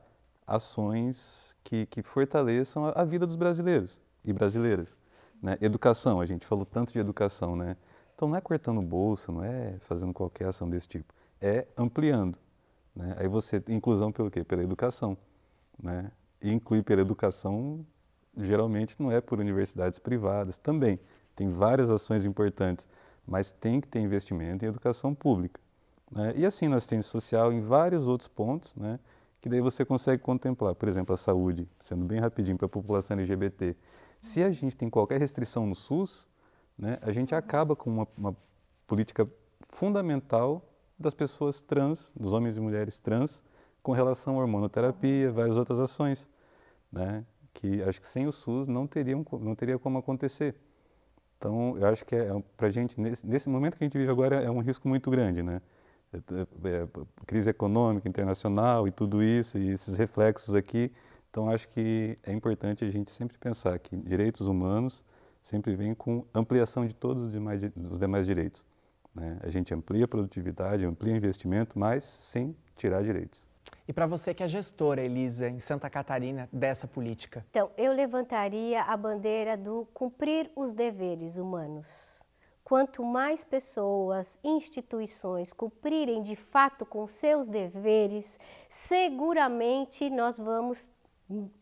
ações que fortaleçam a vida dos brasileiros e brasileiras, né? Educação, a gente falou tanto de educação, né? Então, não é cortando bolsa, não é fazendo qualquer ação desse tipo, é ampliando. Né? Aí você, inclusão pelo quê? Pela educação, né? E incluir pela educação, geralmente não é por universidades privadas, também. Tem várias ações importantes, mas tem que ter investimento em educação pública, né? E assim na assistência social, em vários outros pontos, né? Que daí você consegue contemplar, por exemplo, a saúde, sendo bem rapidinho para a população LGBT. Se a gente tem qualquer restrição no SUS, né? A gente acaba com uma política fundamental das pessoas trans, dos homens e mulheres trans, com relação à hormonoterapia, várias outras ações, né? Que acho que sem o SUS não teria como acontecer. Então, eu acho que para a gente, nesse momento que a gente vive agora, é um risco muito grande, né? Crise econômica, internacional e tudo isso, e esses reflexos aqui. Então, acho que é importante a gente sempre pensar que direitos humanos sempre vêm com ampliação de todos os demais direitos, né? A gente amplia a produtividade, amplia investimento, mas sem tirar direitos. E para você que é gestora, Elisa, em Santa Catarina, dessa política? Então, eu levantaria a bandeira do cumprir os deveres humanos. Quanto mais pessoas, instituições cumprirem de fato com seus deveres, seguramente nós vamos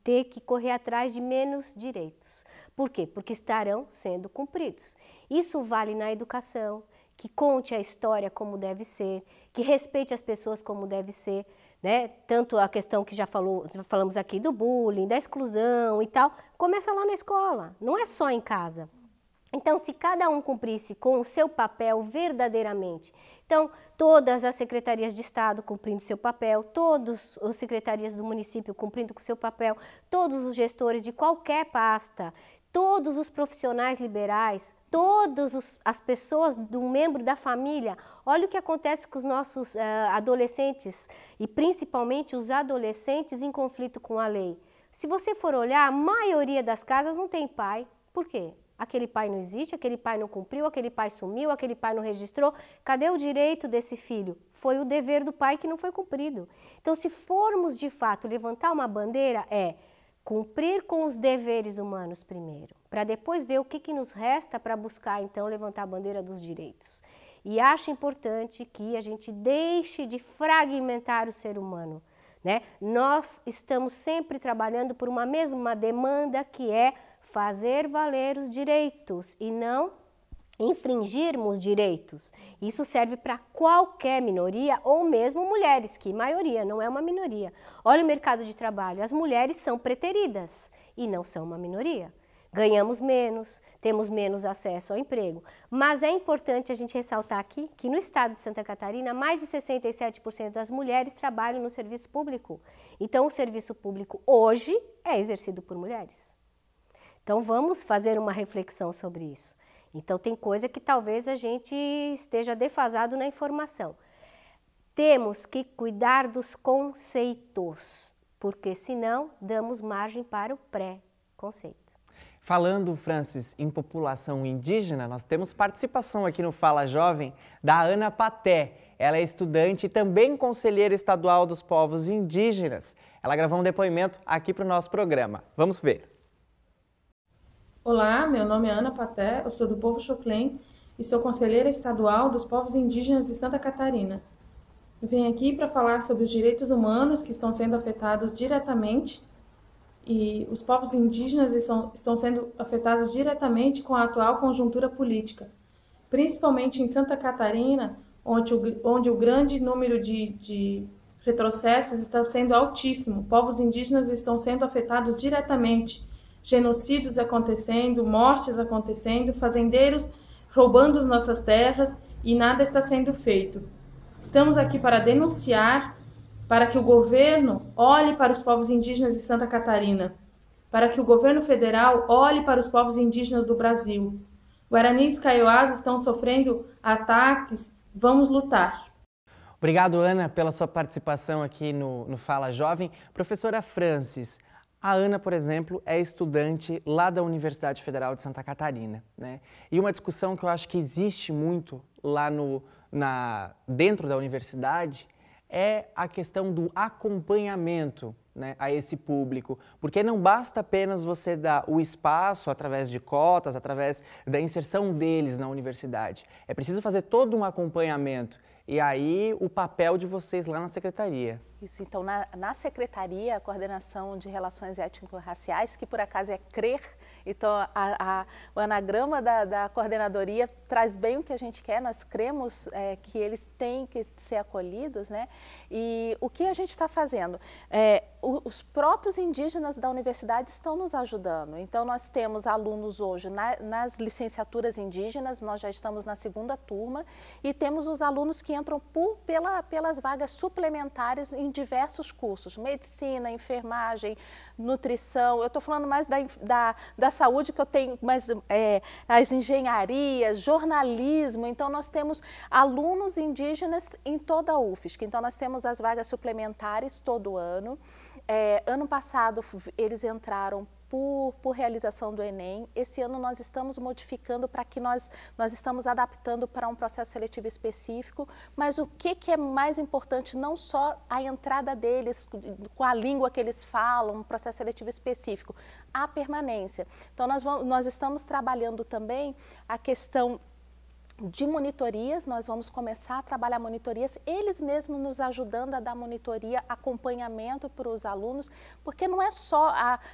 ter que correr atrás de menos direitos. Por quê? Porque estarão sendo cumpridos. Isso vale na educação, que conte a história como deve ser, que respeite as pessoas como deve ser, né? Tanto a questão que já falamos aqui do bullying, da exclusão e tal, começa lá na escola, não é só em casa. Então, se cada um cumprisse com o seu papel verdadeiramente, então, todas as secretarias de Estado cumprindo seu papel, todas as secretarias do município cumprindo com seu papel, todos os gestores de qualquer pasta, todos os profissionais liberais, todas as pessoas do membro da família. Olha o que acontece com os nossos adolescentes e principalmente os adolescentes em conflito com a lei. Se você for olhar, a maioria das casas não tem pai. Por quê? Aquele pai não existe, aquele pai não cumpriu, aquele pai sumiu, aquele pai não registrou. Cadê o direito desse filho? Foi o dever do pai que não foi cumprido. Então, se formos de fato levantar uma bandeira, cumprir com os deveres humanos primeiro, para depois ver o que nos resta para buscar, então, levantar a bandeira dos direitos. E acho importante que a gente deixe de fragmentar o ser humano, né? Nós estamos sempre trabalhando por uma mesma demanda, que é fazer valer os direitos e não infringirmos direitos. Isso serve para qualquer minoria ou mesmo mulheres, que maioria, não é uma minoria. Olha o mercado de trabalho, as mulheres são preteridas e não são uma minoria. Ganhamos menos, temos menos acesso ao emprego, mas é importante a gente ressaltar aqui que no estado de Santa Catarina, mais de 67% das mulheres trabalham no serviço público. Então, o serviço público hoje é exercido por mulheres. Então, vamos fazer uma reflexão sobre isso. Então, tem coisa que talvez a gente esteja defasado na informação. Temos que cuidar dos conceitos, porque senão damos margem para o pré-conceito. Falando, Francis, em população indígena, nós temos participação aqui no Fala Jovem da Ana Paté. Ela é estudante e também conselheira estadual dos povos indígenas. Ela gravou um depoimento aqui para o nosso programa. Vamos ver. Olá, meu nome é Ana Paté, eu sou do povo Xoclém e sou conselheira estadual dos povos indígenas de Santa Catarina. Eu venho aqui para falar sobre os direitos humanos que estão sendo afetados diretamente, e os povos indígenas estão sendo afetados diretamente com a atual conjuntura política, principalmente em Santa Catarina, onde o grande número de retrocessos está sendo altíssimo. Povos indígenas estão sendo afetados diretamente, genocídios acontecendo, mortes acontecendo, fazendeiros roubando nossas terras e nada está sendo feito. Estamos aqui para denunciar, para que o governo olhe para os povos indígenas de Santa Catarina, para que o governo federal olhe para os povos indígenas do Brasil. Guaranis e Kaiowás estão sofrendo ataques, vamos lutar. Obrigado, Ana, pela sua participação aqui no Fala Jovem. Professora Francis, a Ana, por exemplo, é estudante lá da Universidade Federal de Santa Catarina, né? E uma discussão que eu acho que existe muito lá dentro da universidade é a questão do acompanhamento, né, a esse público, porque não basta apenas você dar o espaço através de cotas, através da inserção deles na universidade. É preciso fazer todo um acompanhamento. E aí, o papel de vocês lá na secretaria. Isso, então, na secretaria, a coordenação de relações étnico-raciais, que por acaso é CRER, então o anagrama da coordenadoria traz bem o que a gente quer, nós cremos que eles têm que ser acolhidos, né? E o que a gente está fazendo? Os próprios indígenas da universidade estão nos ajudando, então nós temos alunos hoje nas licenciaturas indígenas, nós já estamos na 2ª turma, e temos os alunos que entram pelas vagas suplementares em diversos cursos, medicina, enfermagem, nutrição, eu estou falando mais da saúde que eu tenho, mas as engenharias, jornalismo. Então nós temos alunos indígenas em toda a UFSC, então nós temos as vagas suplementares todo ano. Ano passado eles entraram por realização do Enem. Esse ano nós estamos modificando para que nós estamos adaptando para um processo seletivo específico, mas o que é mais importante, não só a entrada deles, com a língua que eles falam, um processo seletivo específico, a permanência. Então nós estamos trabalhando também a questão de monitorias, nós vamos começar a trabalhar monitorias, eles mesmos nos ajudando a dar monitoria, acompanhamento para os alunos, porque não é só,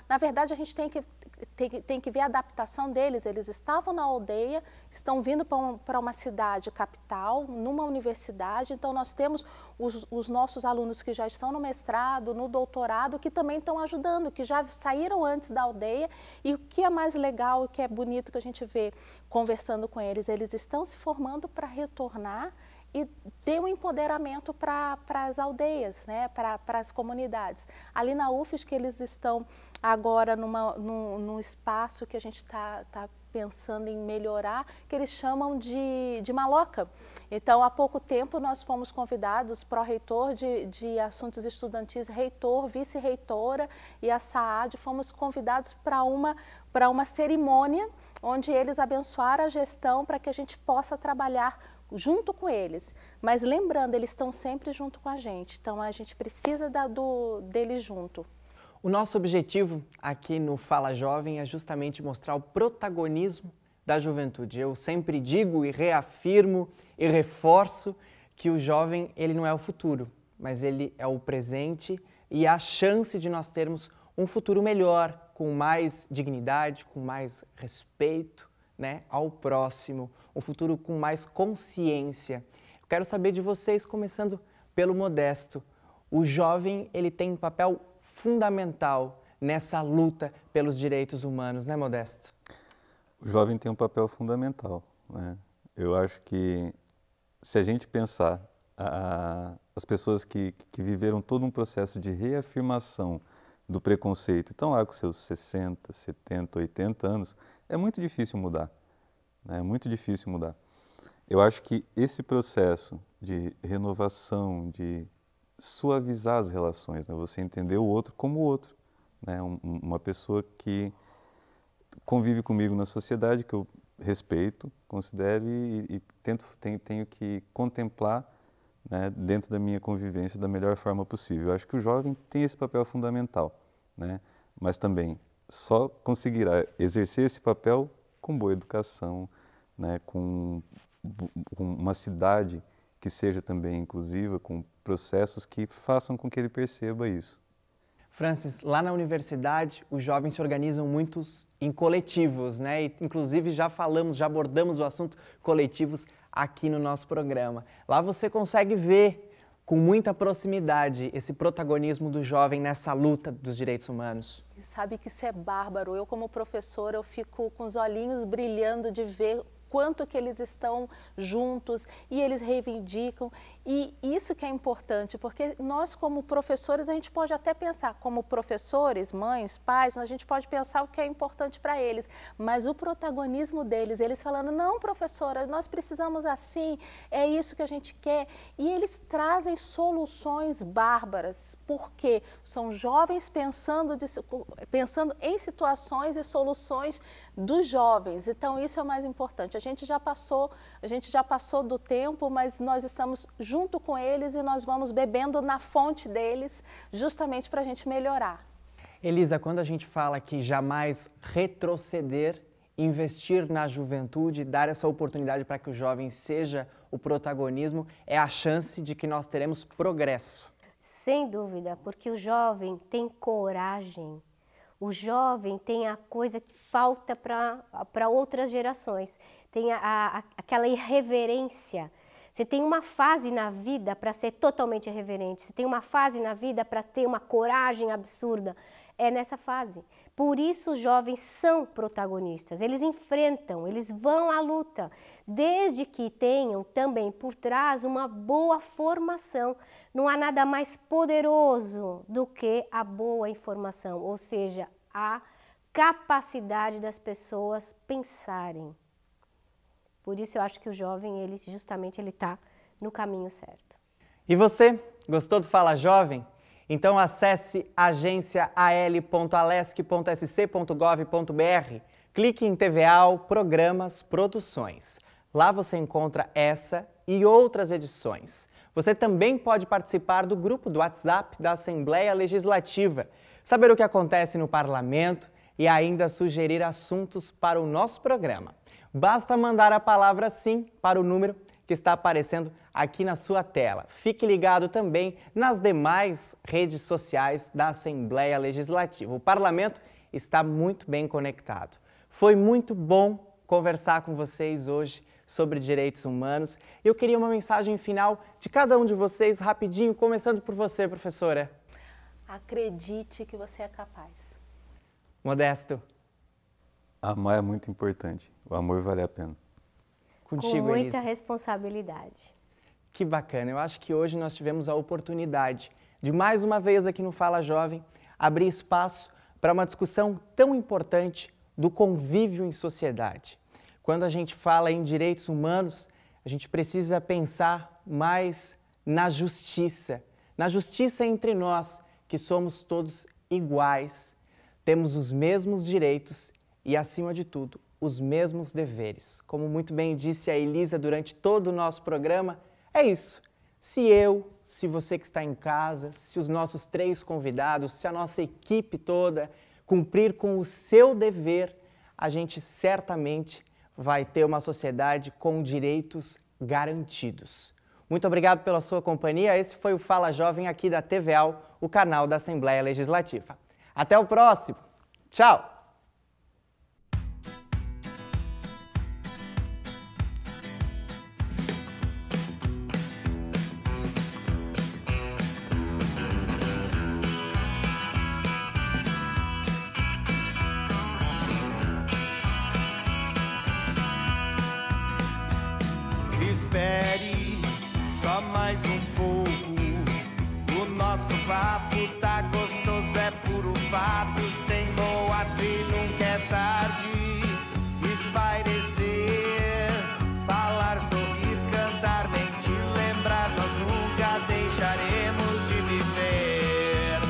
na verdade a gente tem que ver a adaptação deles. Eles estavam na aldeia, estão vindo para uma cidade capital, numa universidade, então nós temos os nossos alunos que já estão no mestrado, no doutorado, que também estão ajudando, que já saíram antes da aldeia, e o que é mais legal, o que é bonito que a gente vê conversando com eles, eles estão se formando para retornar e ter um empoderamento para as aldeias, né, para as comunidades. Ali na UFSC eles estão agora num espaço que a gente está pensando em melhorar, que eles chamam de maloca. Então, há pouco tempo nós fomos convidados, pró-reitor de assuntos estudantis, reitor, vice-reitora e a SAAD, fomos convidados para uma cerimônia onde eles abençoaram a gestão para que a gente possa trabalhar junto com eles. Mas lembrando, eles estão sempre junto com a gente, então a gente precisa deles junto. O nosso objetivo aqui no Fala Jovem é justamente mostrar o protagonismo da juventude. Eu sempre digo e reafirmo e reforço que o jovem, ele não é o futuro, mas ele é o presente e a chance de nós termos um futuro melhor, com mais dignidade, com mais respeito, né, ao próximo, um futuro com mais consciência. Eu quero saber de vocês, começando pelo Modesto. O jovem, ele tem um papel fundamental nessa luta pelos direitos humanos, né, Modesto? O jovem tem um papel fundamental, né? Eu acho que se a gente pensar as pessoas que viveram todo um processo de reafirmação do preconceito, estão lá com seus 60, 70, 80 anos, é muito difícil mudar, né? É muito difícil mudar. Eu acho que esse processo de renovação, de suavizar as relações, né? Você entender o outro como o outro, né? Uma pessoa que convive comigo na sociedade, que eu respeito, considero e tenho que contemplar, né, dentro da minha convivência da melhor forma possível. Eu acho que o jovem tem esse papel fundamental, né? Mas também só conseguirá exercer esse papel com boa educação, né, com uma cidade que seja também inclusiva, com processos que façam com que ele perceba isso. Francis, lá na universidade, os jovens se organizam muitos em coletivos, né? E, inclusive, já abordamos o assunto coletivos aqui no nosso programa. Lá você consegue ver com muita proximidade esse protagonismo do jovem nessa luta dos direitos humanos. E sabe que isso é bárbaro. Eu, como professora, eu fico com os olhinhos brilhando de ver quanto que eles estão juntos e eles reivindicam, e isso que é importante, porque nós como professores, a gente pode até pensar, como professores, mães, pais, a gente pode pensar o que é importante para eles, mas o protagonismo deles, eles falando, não professora, nós precisamos assim, é isso que a gente quer, e eles trazem soluções bárbaras, porque são jovens pensando em situações e soluções dos jovens, então isso é o mais importante. A gente já passou do tempo, mas nós estamos junto com eles e nós vamos bebendo na fonte deles, justamente para a gente melhorar. Elisa, quando a gente fala que jamais retroceder, investir na juventude, dar essa oportunidade para que o jovem seja o protagonismo, é a chance de que nós teremos progresso. Sem dúvida, porque o jovem tem coragem. O jovem tem a coisa que falta para outras gerações, tem aquela irreverência. Você tem uma fase na vida para ser totalmente irreverente, você tem uma fase na vida para ter uma coragem absurda. é nessa fase. Por isso os jovens são protagonistas, eles enfrentam, eles vão à luta, desde que tenham também por trás uma boa formação. Não há nada mais poderoso do que a boa informação, ou seja, a capacidade das pessoas pensarem. Por isso eu acho que o jovem, ele justamente está no caminho certo. E você, gostou do Fala Jovem? Então acesse agenciaalesc.sc.gov.br, clique em TVAL, Programas, Produções. Lá você encontra essa e outras edições. Você também pode participar do grupo do WhatsApp da Assembleia Legislativa, saber o que acontece no Parlamento e ainda sugerir assuntos para o nosso programa. Basta mandar a palavra sim para o número que está aparecendo aqui na sua tela. Fique ligado também nas demais redes sociais da Assembleia Legislativa. O Parlamento está muito bem conectado. Foi muito bom conversar com vocês hoje sobre direitos humanos. Eu queria uma mensagem final de cada um de vocês, rapidinho, começando por você, professora. Acredite que você é capaz. Modesto. Amar é muito importante. O amor vale a pena. Contigo, com muita Elisa. responsabilidade. Que bacana, eu acho que hoje nós tivemos a oportunidade de mais uma vez aqui no Fala Jovem abrir espaço para uma discussão tão importante do convívio em sociedade. Quando a gente fala em direitos humanos, a gente precisa pensar mais na justiça entre nós, que somos todos iguais, temos os mesmos direitos e, acima de tudo, os mesmos deveres. Como muito bem disse a Elisa durante todo o nosso programa, é isso. Se você que está em casa, se os nossos 3 convidados, se a nossa equipe toda cumprir com o seu dever, a gente certamente vai ter uma sociedade com direitos garantidos. Muito obrigado pela sua companhia. Esse foi o Fala Jovem aqui da TVAL, o canal da Assembleia Legislativa. Até o próximo. Tchau! Espere só mais um pouco. O nosso papo tá gostoso, é puro fato, sem boato e nunca é tarde. Espairecer, falar, sorrir, cantar, mentir, lembrar, nós nunca deixaremos de viver.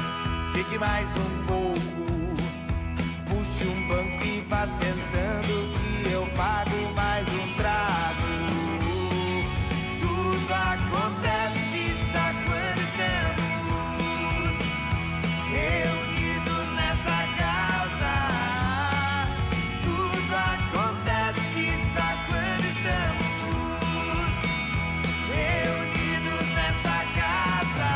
Fique mais um pouco, puxe um banco e vá sentando, que eu pago mais um trago. Acontece só quando estamos reunidos nessa casa. Tudo acontece só quando estamos reunidos nessa casa.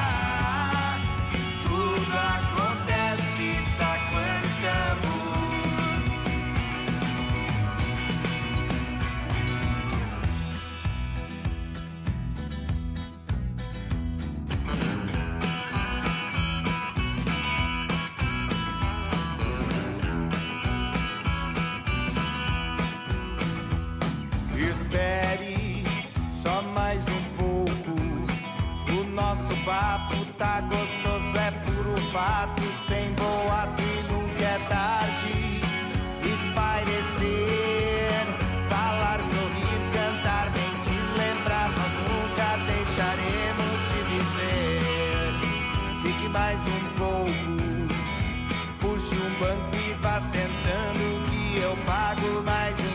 Tudo acontece só quando estamos. Espere só mais um pouco. O nosso papo tá gostoso, é puro fato, sem boato e nunca é tarde. Espairecer, falar, sorrir, cantar, mentir, lembrar, nós nunca deixaremos de viver. Fique mais um pouco, puxe um banco e vá sentando, que eu pago mais um